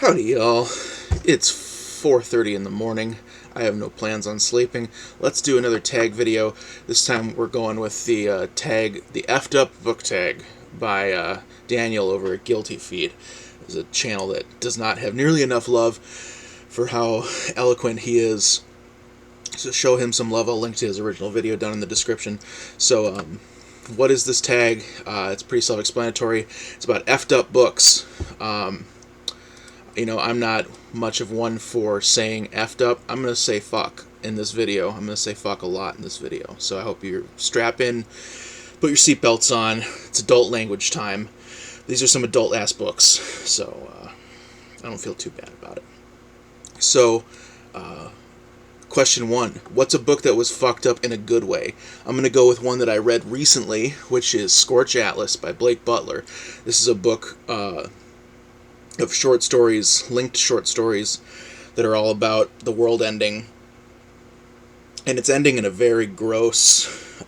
Howdy, y'all. It's 4:30 in the morning. I have no plans on sleeping. Let's do another tag video. This time we're going with the the Efftup Book Tag by Daniel over at Guilty Feed. It's a channel that does not have nearly enough love for how eloquent he is. So show him some love. I'll link to his original video down in the description. So, what is this tag? It's pretty self-explanatory. It's about Efftup books. I'm not much of one for saying effed up. I'm going to say fuck in this video. I'm going to say fuck a lot in this video. So I hope you strap in, put your seatbelts on. It's adult language time. These are some adult-ass books, so I don't feel too bad about it. So, question 1. What's a book that was fucked up in a good way? I'm going to go with one that I read recently, which is Scorch Atlas by Blake Butler. This is a book of short stories, linked short stories, that are all about the world ending. And it's ending in a very gross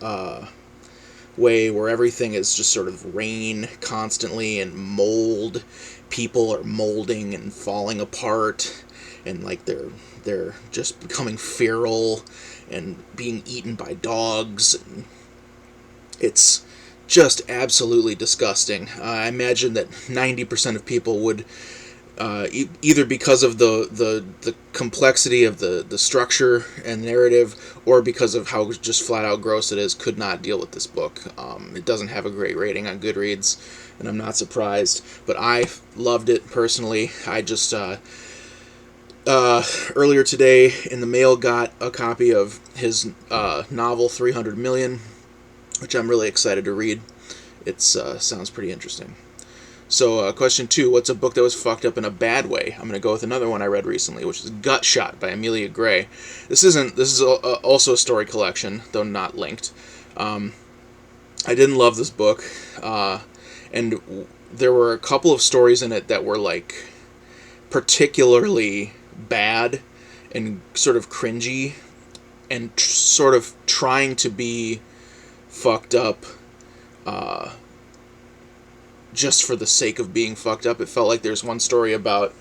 way, where everything is just sort of rain constantly and mold. People are molding and falling apart, and like they're just becoming feral and being eaten by dogs. And it's just absolutely disgusting. I imagine that 90% of people would, either because of the complexity of the structure and narrative, or because of how just flat out gross it is, could not deal with this book. It doesn't have a great rating on Goodreads, and I'm not surprised. But I loved it personally. I just earlier today in the mail got a copy of his novel 300 Million, which I'm really excited to read. It sounds pretty interesting. So, question 2, what's a book that was fucked up in a bad way? I'm going to go with another one I read recently, which is Gutshot by Amelia Gray. This is also a story collection, though not linked. I didn't love this book, and there were a couple of stories in it that were like particularly bad and sort of cringy and sort of trying to be fucked up just for the sake of being fucked up. It felt like there's one story about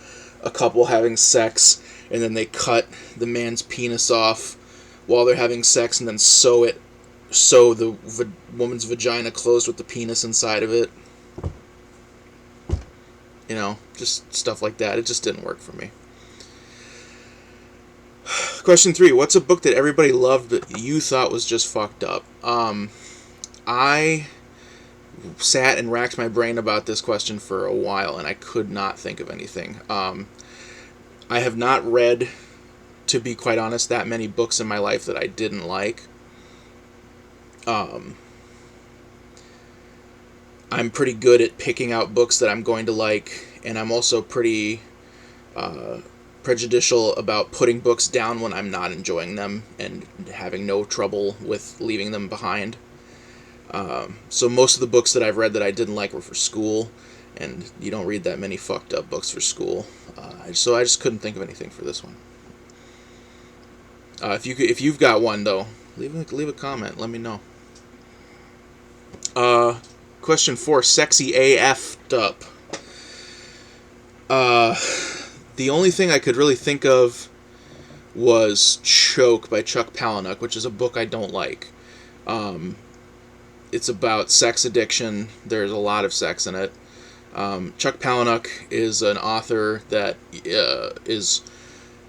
a couple having sex, and then they cut the man's penis off while they're having sex, and then sew the woman's vagina closed with the penis inside of it. Just stuff like that. It just didn't work for me. Question 3. What's a book that everybody loved but you thought was just fucked up? I sat and racked my brain about this question for a while, and I could not think of anything. I have not read, to be quite honest, that many books in my life that I didn't like. I'm pretty good at picking out books that I'm going to like, and I'm also pretty prejudicial about putting books down when I'm not enjoying them and having no trouble with leaving them behind. So most of the books that I've read that I didn't like were for school, and you don't read that many fucked up books for school. So I just couldn't think of anything for this one. If you've got one though, leave a comment. Let me know. Question 4. Sexy A Efftup. The only thing I could really think of was Choke by Chuck Palahniuk, which is a book I don't like. It's about sex addiction. There's a lot of sex in it. Chuck Palahniuk is an author that is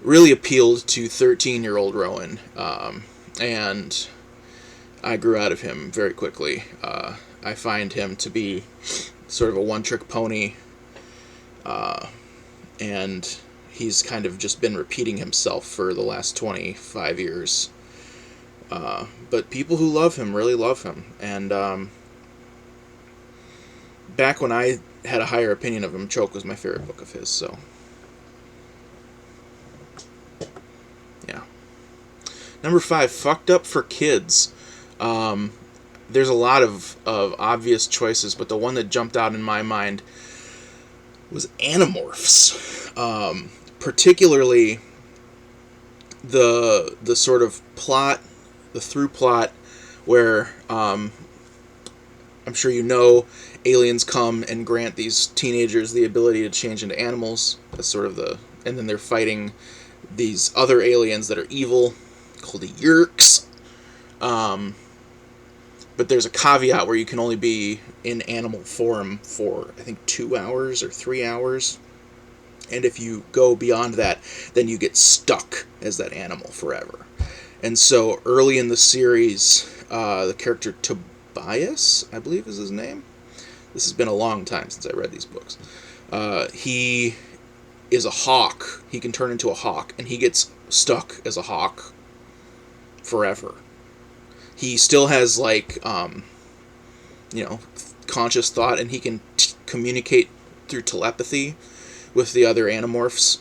really appealed to 13-year-old Rowan, and I grew out of him very quickly. I find him to be sort of a one-trick pony, and he's kind of just been repeating himself for the last 25 years. But people who love him really love him. And back when I had a higher opinion of him, Choke was my favorite book of his. So, yeah. Number 5, Fucked Up for Kids. There's a lot of obvious choices, but the one that jumped out in my mind was Animorphs. Particularly the sort of plot, the through plot, where I'm sure you know, aliens come and grant these teenagers the ability to change into animals. That's sort of and then they're fighting these other aliens that are evil, called the Yerks. But there's a caveat where you can only be in animal form for, I think, 2 hours or 3 hours. And if you go beyond that, then you get stuck as that animal forever. And so early in the series, the character Tobias, I believe is his name. This has been a long time since I read these books. He is a hawk. He can turn into a hawk, and he gets stuck as a hawk forever. He still has, like, conscious thought, and he can communicate through telepathy with the other Animorphs.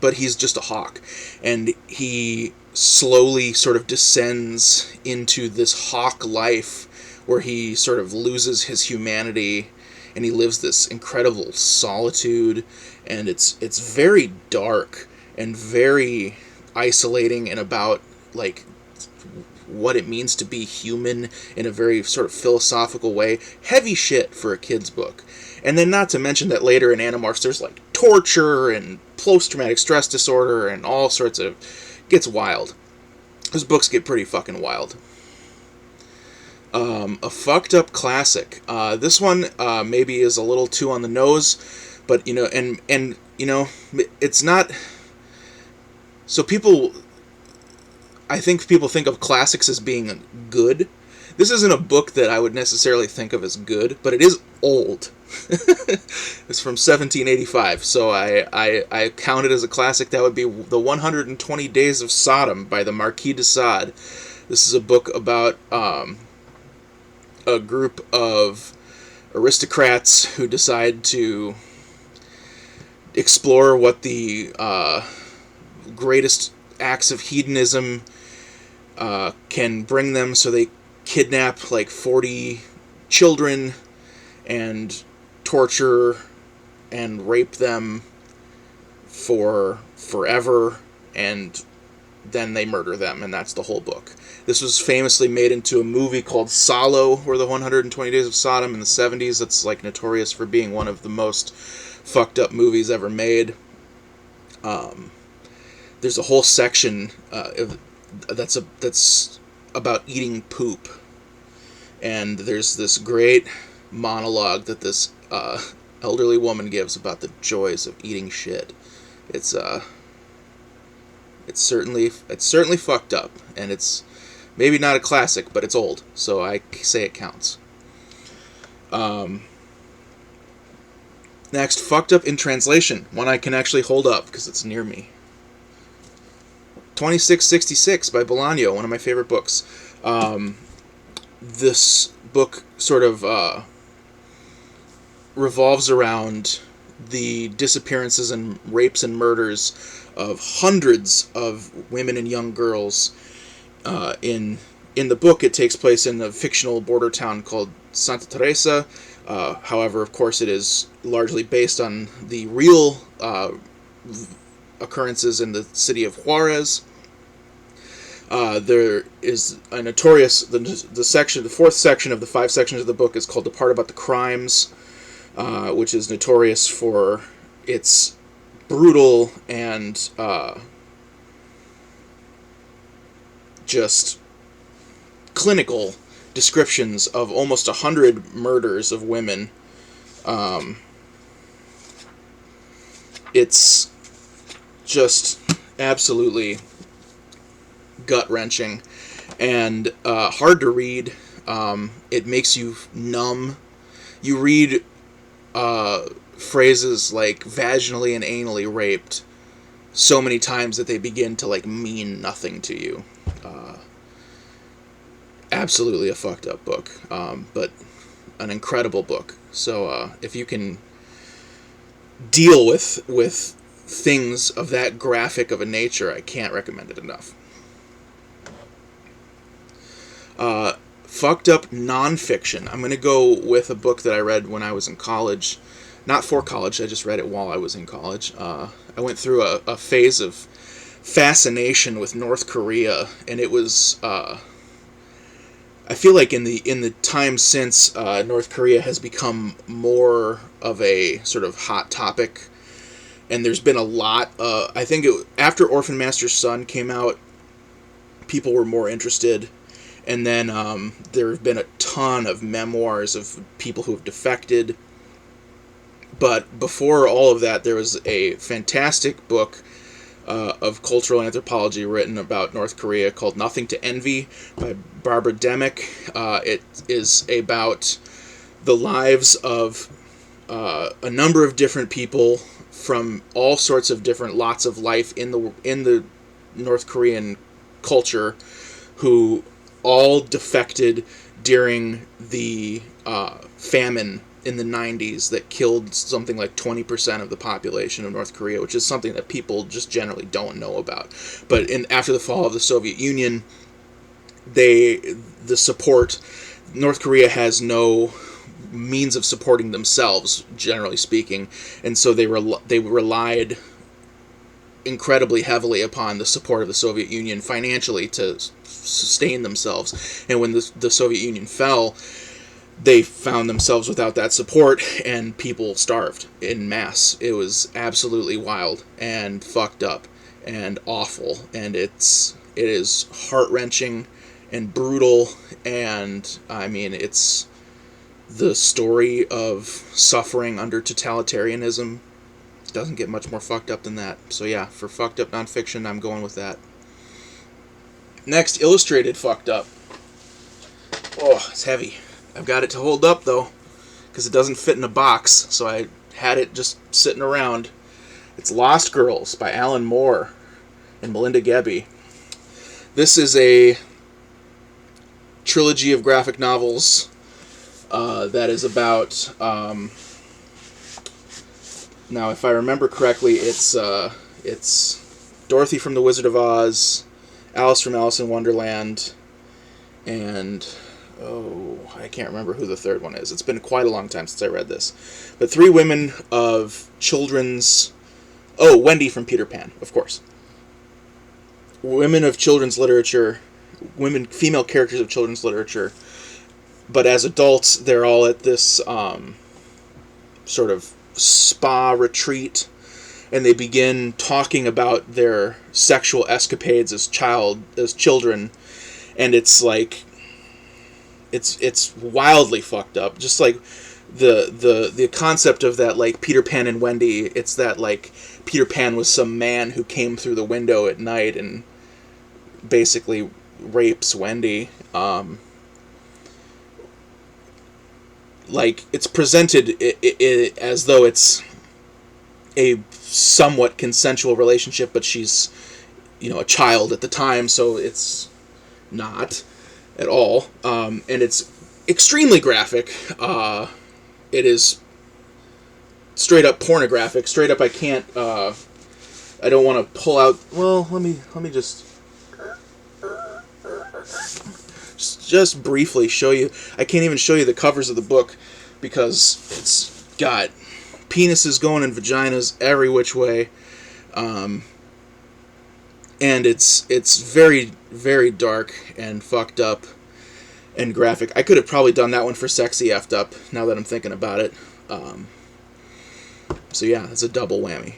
But he's just a hawk. And he slowly sort of descends into this hawk life where he sort of loses his humanity, and he lives this incredible solitude, and it's very dark and very isolating, and about, like, what it means to be human in a very sort of philosophical way. Heavy shit for a kid's book. And then not to mention that later in Animorphs there's, like, torture and post-traumatic stress disorder and all sorts of... gets wild. Those books get pretty fucking wild. A fucked up classic. This one maybe is a little too on the nose, but, it's not... So I think people think of classics as being good. This isn't a book that I would necessarily think of as good, but it is old. It's from 1785, so I count it as a classic. That would be The 120 Days of Sodom by the Marquis de Sade. This is a book about a group of aristocrats who decide to explore what the greatest acts of hedonism can bring them, so they kidnap like 40 children and torture and rape them for forever, and then they murder them, and that's the whole book. This was famously made into a movie called Salo, or The 120 Days of Sodom, in the 70s. That's, like, notorious for being one of the most fucked up movies ever made. There's a whole section that's about eating poop, and there's this great monologue that this elderly woman gives about the joys of eating shit. It's certainly fucked up, and it's maybe not a classic, but it's old, so I say it counts. Next, Fucked Up in Translation, one I can actually hold up because it's near me. 2666 by Bolano, one of my favorite books. This book sort of revolves around the disappearances and rapes and murders of hundreds of women and young girls. In the book, it takes place in a fictional border town called Santa Teresa. However, of course, it is largely based on the real occurrences in the city of Juarez. There is a notorious... The fourth section of the 5 sections of the book is called The Part About the Crimes, which is notorious for its brutal and just clinical descriptions of almost 100 murders of women. It's just absolutely gut-wrenching and hard to read. It makes you numb. You read phrases like vaginally and anally raped so many times that they begin to like mean nothing to you. Absolutely a fucked up book, but an incredible book. So if you can deal with things of that graphic of a nature, I can't recommend it enough. Fucked up nonfiction. I'm going to go with a book that I read when I was in college. Not for college, I just read it while I was in college. I went through a phase of fascination with North Korea, and it was... I feel like in the time since, North Korea has become more of a sort of hot topic, and there's been a lot. I think after Orphan Master's Son came out, people were more interested, and then there have been a ton of memoirs of people who have defected. But before all of that, there was a fantastic book of cultural anthropology written about North Korea called Nothing to Envy by Barbara Demick. It is about the lives of a number of different people from all sorts of different lots of life in the North Korean culture, who all defected during the famine in the 90s that killed something like 20% of the population of North Korea, which is something that people just generally don't know about. But after the fall of the Soviet Union, North Korea has no means of supporting themselves, generally speaking, and so they relied incredibly heavily upon the support of the Soviet Union financially to sustain themselves. And when the Soviet Union fell, they found themselves without that support, and people starved in mass. It was absolutely wild and fucked up and awful, and it is heart-wrenching and brutal, and I mean, it's the story of suffering under totalitarianism. It doesn't get much more fucked up than that. So yeah, for fucked up nonfiction, I'm going with that. Next, illustrated fucked up. Oh, it's heavy. I've got it to hold up, though, because it doesn't fit in a box, so I had it just sitting around. It's Lost Girls by Alan Moore and Melinda Gebbie. This is a trilogy of graphic novels that is about... now, if I remember correctly, it's Dorothy from The Wizard of Oz, Alice from Alice in Wonderland, and... oh, I can't remember who the third one is. It's been quite a long time since I read this. But three women of children's... oh, Wendy from Peter Pan, of course. Women of children's literature, female characters of children's literature, but as adults, they're all at this sort of spa retreat, and they begin talking about their sexual escapades as children, and it's like... It's wildly fucked up. Just like the concept of that, like, Peter Pan and Wendy, it's that, like, Peter Pan was some man who came through the window at night and basically rapes Wendy. Like, it's presented as though it's a somewhat consensual relationship, but she's, a child at the time, so it's not at all, and it's extremely graphic. It is straight up pornographic. Straight up, I can't. I don't want to pull out. Well, let me just briefly show you. I can't even show you the covers of the book because it's got penises going in vaginas every which way, and it's very, very dark and fucked up and graphic. I could have probably done that one for Sexy Efftup, now that I'm thinking about it. So yeah, it's a double whammy.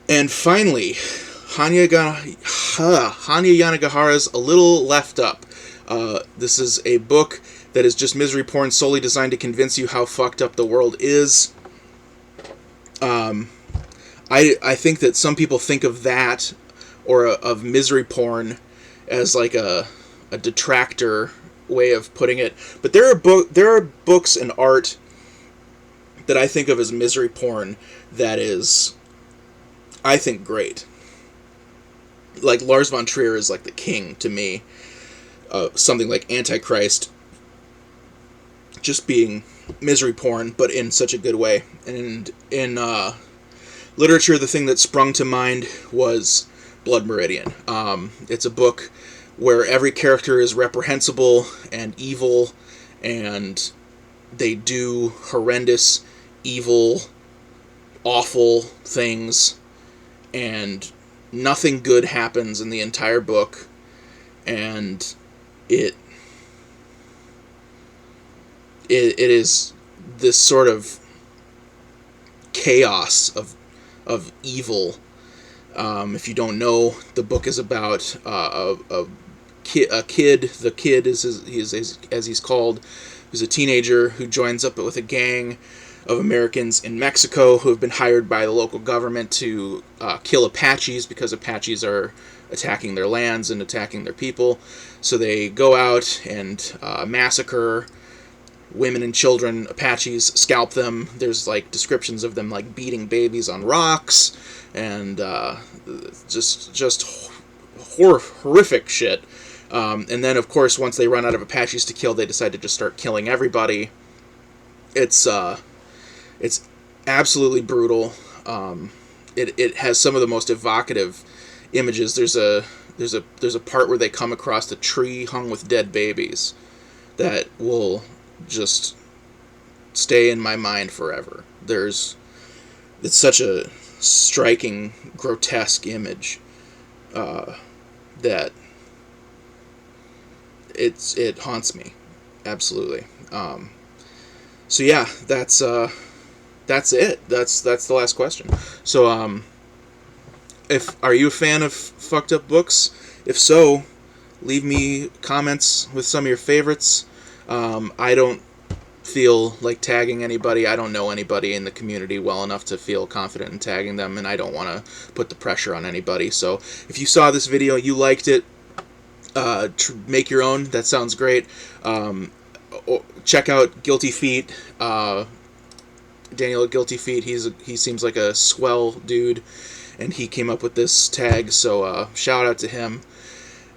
And finally, Hanya Yanagihara's A Little Left Up. This is a book that is just misery porn solely designed to convince you how fucked up the world is. I think that some people think of that, or of misery porn, as like a detractor way of putting it. But there are books and art that I think of as misery porn that is, I think, great. Like, Lars von Trier is like the king to me. Something like Antichrist just being misery porn, but in such a good way. And in literature, the thing that sprung to mind was Blood Meridian. It's a book where every character is reprehensible and evil, and they do horrendous, evil, awful things, and nothing good happens in the entire book, and it is this sort of chaos of evil. If you don't know, the book is about a kid. The kid is as he's called, who's a teenager who joins up with a gang of Americans in Mexico who have been hired by the local government to kill Apaches because Apaches are attacking their lands and attacking their people. So they go out and massacre women and children, Apaches, scalp them. There's like descriptions of them like beating babies on rocks and just horrific shit. And then of course once they run out of Apaches to kill, they decide to just start killing everybody. It's absolutely brutal. It has some of the most evocative images. There's a part where they come across a tree hung with dead babies that will just stay in my mind forever. It's such a striking, grotesque image that it haunts me absolutely. So yeah, that's it. That's the last question. So are you a fan of Fucked Up Books? If so, leave me comments with some of your favorites. I don't feel like tagging anybody. I don't know anybody in the community well enough to feel confident in tagging them, and I don't want to put the pressure on anybody. So if you saw this video, you liked it, make your own. That sounds great. Check out Guilty Feet. Daniel at Guilty Feet. He seems like a swell dude, and he came up with this tag. So shout out to him.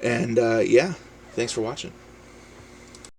And yeah, thanks for watching.